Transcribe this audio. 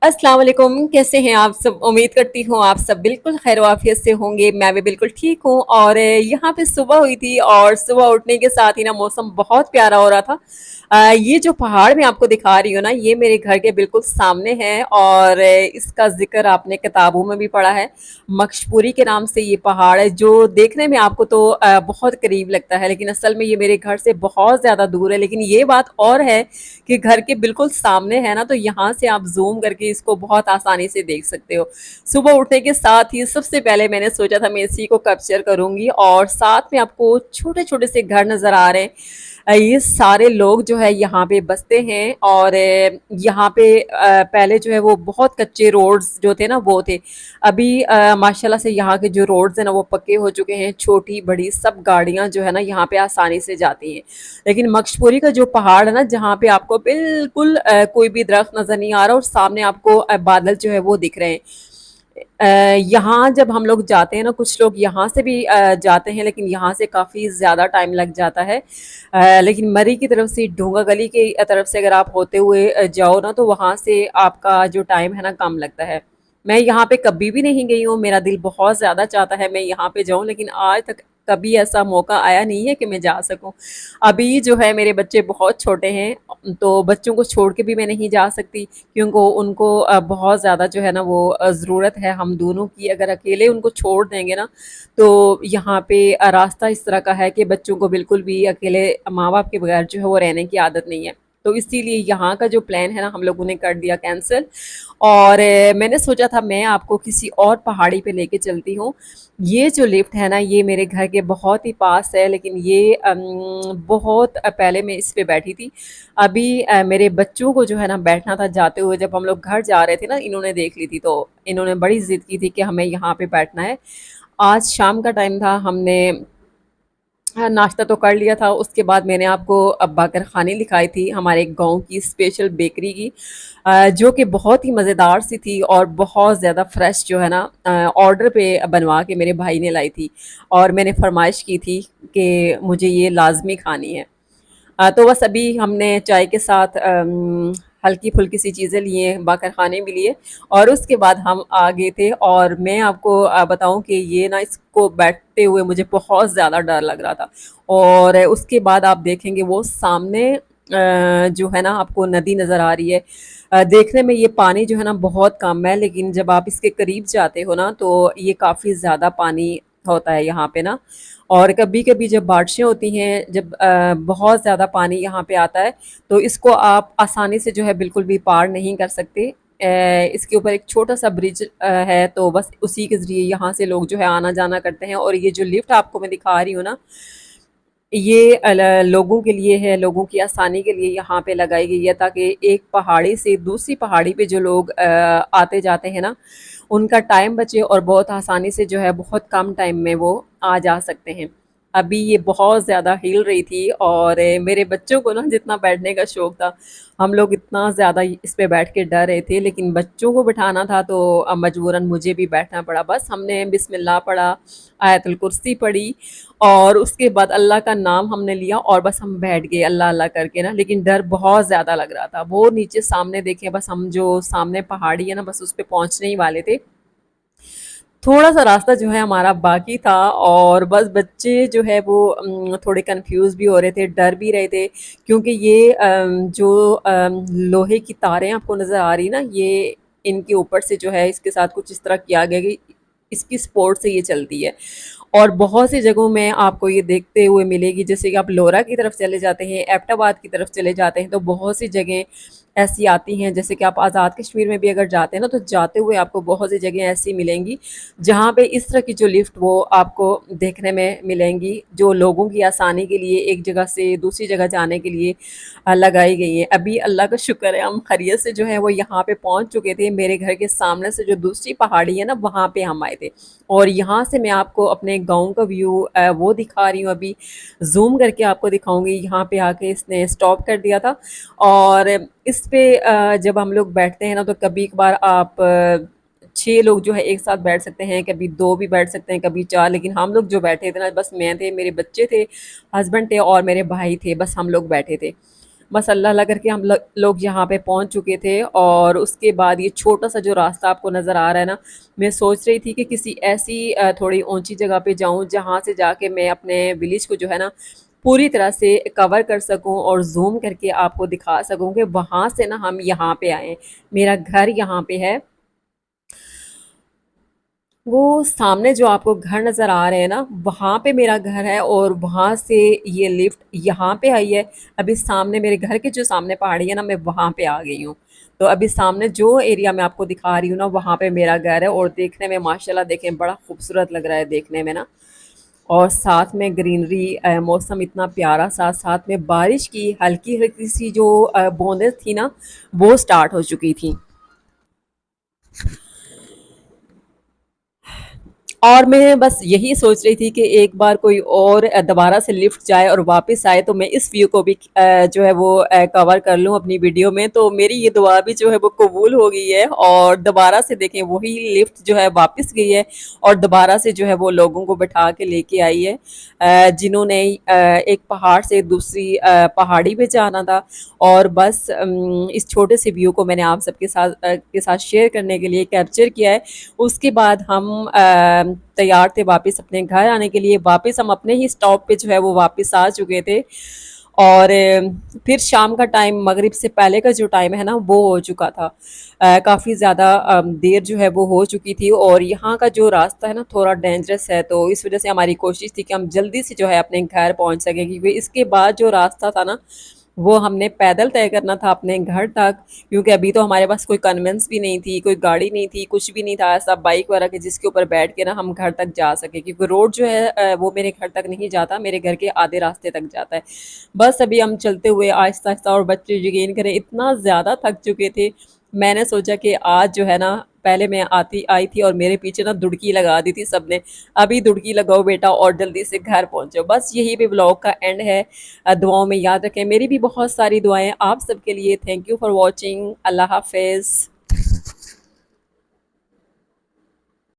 अस्सलाम वालेकुम, कैसे हैं आप सब? उम्मीद करती हूँ आप सब बिल्कुल खैर आफियत से होंगे। मैं भी बिल्कुल ठीक हूँ। और यहाँ पे सुबह हुई थी और सुबह उठने के साथ ही ना मौसम बहुत प्यारा हो रहा था। ये जो पहाड़ मैं आपको दिखा रही हूँ ना, ये मेरे घर के बिल्कुल सामने है। और इसका जिक्र आपने किताबों में भी पढ़ा है। मकशपुरी के नाम से ये पहाड़ है, जो देखने में आपको तो बहुत करीब लगता है, लेकिन असल में ये मेरे घर से बहुत ज़्यादा दूर है। लेकिन ये बात और है कि घर के बिल्कुल सामने है ना, तो यहाँ से आप ज़ूम करके इसको बहुत आसानी से देख सकते हो। सुबह उठने के साथ ही सबसे पहले मैंने सोचा था मैं इसी को कैप्चर करूँगी, और साथ में आपको छोटे-छोटे से घर नज़र आ रहे हैं। ये सारे लोग जो है यहाँ पे बसते हैं। और यहाँ पे पहले जो है वो बहुत कच्चे रोड्स जो थे ना वो थे। अभी माशाल्लाह से यहाँ के जो रोड्स हैं ना वो पक्के हो चुके हैं। छोटी बड़ी सब गाड़ियाँ जो है ना यहाँ पे आसानी से जाती हैं। लेकिन मकशपुरी का जो पहाड़ है ना, जहाँ पे आपको बिल्कुल कोई भी दरख्त नज़र नहीं आ रहा, और सामने आपको बादल जो है वो दिख रहे हैं। यहाँ जब हम लोग जाते हैं ना, कुछ लोग यहाँ से भी जाते हैं, लेकिन यहाँ से काफ़ी ज़्यादा टाइम लग जाता है। लेकिन मरी की तरफ से ढूंगा गली की तरफ से अगर आप होते हुए जाओ ना, तो वहाँ से आपका जो टाइम है ना कम लगता है। मैं यहाँ पे कभी भी नहीं गई हूँ, मेरा दिल बहुत ज़्यादा चाहता है मैं यहाँ पे जाऊँ, लेकिन आज तक कभी ऐसा मौका आया नहीं है कि मैं जा सकूँ। अभी जो है मेरे बच्चे बहुत छोटे हैं, तो बच्चों को छोड़ के भी मैं नहीं जा सकती, क्योंकि उनको बहुत ज़्यादा जो है ना वो ज़रूरत है हम दोनों की। अगर अकेले उनको छोड़ देंगे ना, तो यहाँ पे रास्ता इस तरह का है कि बच्चों को बिल्कुल भी अकेले माँ बाप के बगैर जो है वो रहने की आदत नहीं है। तो इसीलिए यहाँ का जो प्लान है ना हम लोगों ने कर दिया कैंसिल। और मैंने सोचा था मैं आपको किसी और पहाड़ी पे लेके चलती हूँ। ये जो लिफ्ट है ना, ये मेरे घर के बहुत ही पास है, लेकिन ये बहुत पहले मैं इस पे बैठी थी। अभी मेरे बच्चों को जो है ना बैठना था जाते हुए, जब हम लोग घर जा रहे थे ना, इन्होंने देख ली थी, तो इन्होंने बड़ी ज़िद की थी कि हमें यहाँ पे बैठना है। आज शाम का टाइम था, हमने हाँ, नाश्ता तो कर लिया था। उसके बाद मैंने आपको बाकर ख़ानी दिखाई थी, हमारे गाँव की स्पेशल बेकरी की, जो कि बहुत ही मज़ेदार सी थी और बहुत ज़्यादा फ्रेश जो है ना ऑर्डर पे बनवा के मेरे भाई ने लाई थी। और मैंने फ़रमाइश की थी कि मुझे ये लाज़मी खानी है। तो बस अभी हमने चाय के साथ हल्की-फुल्की सी चीज़ें लिए, बाकर ख़ाने भी लिए, और उसके बाद हम आ गए थे। और मैं आपको बताऊँ कि ये ना इसको बैठते हुए मुझे बहुत ज़्यादा डर लग रहा था। और उसके बाद आप देखेंगे वो सामने जो है ना आपको नदी नज़र आ रही है। देखने में ये पानी जो है ना बहुत कम है, लेकिन जब आप इसके करीब जाते हो ना, तो ये काफ़ी ज़्यादा पानी होता है यहाँ पे ना। और कभी-कभी जब बारिशें होती हैं, जब बहुत ज़्यादा पानी यहाँ पे आता है, तो इसको आप आसानी से जो है बिल्कुल भी पार नहीं कर सकते। इसके ऊपर एक छोटा-सा ब्रिज है, तो बस उसी के ज़रिए यहाँ से लोग जो है आना-जाना करते हैं। और ये जो लिफ्ट आपको मैं दिखा रही हूँ ना, ये लोगों के लिए है, लोगों की आसानी के लिए यहाँ पे लगाई गई है, ताकि एक पहाड़ी से दूसरी पहाड़ी पे जो लोग आते जाते हैं ना, उनका टाइम बचे और बहुत आसानी से जो है बहुत कम टाइम में वो आ जा सकते हैं। अभी ये बहुत ज़्यादा हिल रही थी, और मेरे बच्चों को ना जितना बैठने का शौक था, हम लोग इतना ज़्यादा इस पे बैठ के डर रहे थे, लेकिन बच्चों को बिठाना था तो मजबूरन मुझे भी बैठना पड़ा। बस हमने बिस्मिल्लाह पढ़ा, आयतुल कुर्सी पढ़ी, और उसके बाद अल्लाह का नाम हमने लिया, और बस हम बैठ गए अल्लाह अल्लाह करके ना। लेकिन डर बहुत ज़्यादा लग रहा था। वो नीचे सामने देखें, बस हम जो सामने पहाड़ी है ना, बस उस पे पहुँचने ही वाले थे। थोड़ा-सा रास्ता जो है हमारा बाकी था, और बस बच्चे जो है वो थोड़े कन्फ्यूज़ भी हो रहे थे, डर भी रहे थे, क्योंकि ये जो लोहे की तारें आपको नज़र आ रही ना, ये इनके ऊपर से जो है इसके साथ कुछ इस तरह किया गया कि इसकी सपोर्ट से ये चलती है। और बहुत सी जगहों में आपको ये देखते हुए मिलेगी, जैसे कि आप लोरा की तरफ चले जाते हैं, एबटाबाद की तरफ चले जाते हैं, तो बहुत सी जगह ऐसी आती हैं। जैसे कि आप आज़ाद कश्मीर में भी अगर जाते हैं ना, तो जाते हुए आपको बहुत सी जगह ऐसी मिलेंगी, जहाँ पे इस तरह की जो लिफ्ट वो आपको देखने में मिलेंगी, जो लोगों की आसानी के लिए एक जगह से दूसरी जगह जाने के लिए लगाई गई है। अभी अल्लाह का शुक्र है हम खैरियत से जो है वो यहाँ पे पहुँच चुके थे। मेरे घर के सामने से जो दूसरी पहाड़ी है ना, वहाँ पे हम आए थे। और यहाँ से मैं आपको अपने गाँव का व्यू वो दिखा रही हूँ अभी, ज़ूम करके आपको दिखाऊँगी। यहाँ पे आके इसने स्टॉप कर दिया था, और इस पे जब हम लोग बैठते हैं ना, तो कभी-कभार आप 6 लोग जो है एक साथ बैठ सकते हैं, कभी 2 भी बैठ सकते हैं, कभी 4। लेकिन हम लोग जो बैठे थे ना, बस मैं थे, मेरे बच्चे थे, हस्बैंड थे और मेरे भाई थे, बस हम लोग बैठे थे। بس اللہ اللہ کر کے ہم لوگ یہاں پہ پہنچ چکے تھے، اور اس کے بعد یہ چھوٹا سا جو راستہ آپ کو نظر آ رہا ہے نا، میں سوچ رہی تھی کہ کسی ایسی تھوڑی اونچی جگہ پہ جاؤں جہاں سے جا کے میں اپنے ولیج کو جو ہے نا پوری طرح سے کور کر سکوں، اور زوم کر کے آپ کو دکھا سکوں کہ وہاں سے نا ہم یہاں پہ آئے، میرا گھر یہاں پہ ہے۔ وہ سامنے جو آپ کو گھر نظر آ رہے ہیں نا، وہاں پہ میرا گھر ہے، اور وہاں سے یہ لفٹ یہاں پہ آئی ہے۔ ابھی سامنے میرے گھر کے جو سامنے پہاڑی ہے نا، میں وہاں پہ آ گئی ہوں۔ تو ابھی سامنے جو ایریا میں آپ کو دکھا رہی ہوں نا، وہاں پہ میرا گھر ہے، اور دیکھنے میں ماشاءاللہ دیکھیں بڑا خوبصورت لگ رہا ہے دیکھنے میں نا، اور ساتھ میں گرینری، موسم اتنا پیارا سا، ساتھ میں بارش کی ہلکی ہلکی سی جو بوندیں تھی نا، وہ سٹارٹ ہو چکی تھی۔ اور میں بس یہی سوچ رہی تھی کہ ایک بار کوئی اور دوبارہ سے لفٹ جائے اور واپس آئے تو میں اس ویو کو بھی جو ہے وہ کور کر لوں اپنی ویڈیو میں۔ تو میری یہ دعا بھی جو ہے وہ قبول ہو گئی ہے، اور دوبارہ سے دیکھیں وہی لفٹ جو ہے واپس گئی ہے، اور دوبارہ سے جو ہے وہ لوگوں کو بٹھا کے لے کے آئی ہے، جنہوں نے ایک پہاڑ سے دوسری پہاڑی پہ جانا تھا۔ اور بس اس چھوٹے سے ویو کو میں نے آپ سب کے ساتھ شیئر کرنے کے لیے کیپچر کیا ہے۔ اس کے بعد ہم تیار تھے واپس اپنے گھر آنے کے لیے، واپس ہم اپنے ہی سٹاپ پہ جو ہے وہ واپس آ چکے تھے، اور پھر شام کا ٹائم، مغرب سے پہلے کا جو ٹائم ہے نا وہ ہو چکا تھا، کافی زیادہ دیر جو ہے وہ ہو چکی تھی، اور یہاں کا جو راستہ ہے نا تھوڑا ڈینجرس ہے، تو اس وجہ سے ہماری کوشش تھی کہ ہم جلدی سے جو ہے اپنے گھر پہنچ سکیں، کیونکہ اس کے بعد جو راستہ تھا نا وہ ہم نے پیدل طے کرنا تھا اپنے گھر تک، کیونکہ ابھی تو ہمارے پاس کوئی کنوینس بھی نہیں تھی، کوئی گاڑی نہیں تھی، کچھ بھی نہیں تھا ایسا بائک وغیرہ کے جس کے اوپر بیٹھ کے نا ہم گھر تک جا سکے، کیونکہ روڈ جو ہے وہ میرے گھر تک نہیں جاتا، میرے گھر کے آدھے راستے تک جاتا ہے۔ بس ابھی ہم چلتے ہوئے آہستہ آہستہ، اور بچے یقین کریں اتنا زیادہ تھک چکے تھے، میں نے سوچا کہ آج جو ہے نا، پہلے میں آئی تھی اور میرے پیچھے نا دڑکی لگا دی تھی سب نے، ابھی دڑکی لگاؤ بیٹا اور جلدی سے گھر پہنچو۔ بس یہی بھی بلاگ کا اینڈ ہے۔ دعاؤں میں یاد رکھیں، میری بھی بہت ساری دعائیں آپ سب کے لیے۔ تھینک یو فار واچنگ، اللہ حافظ۔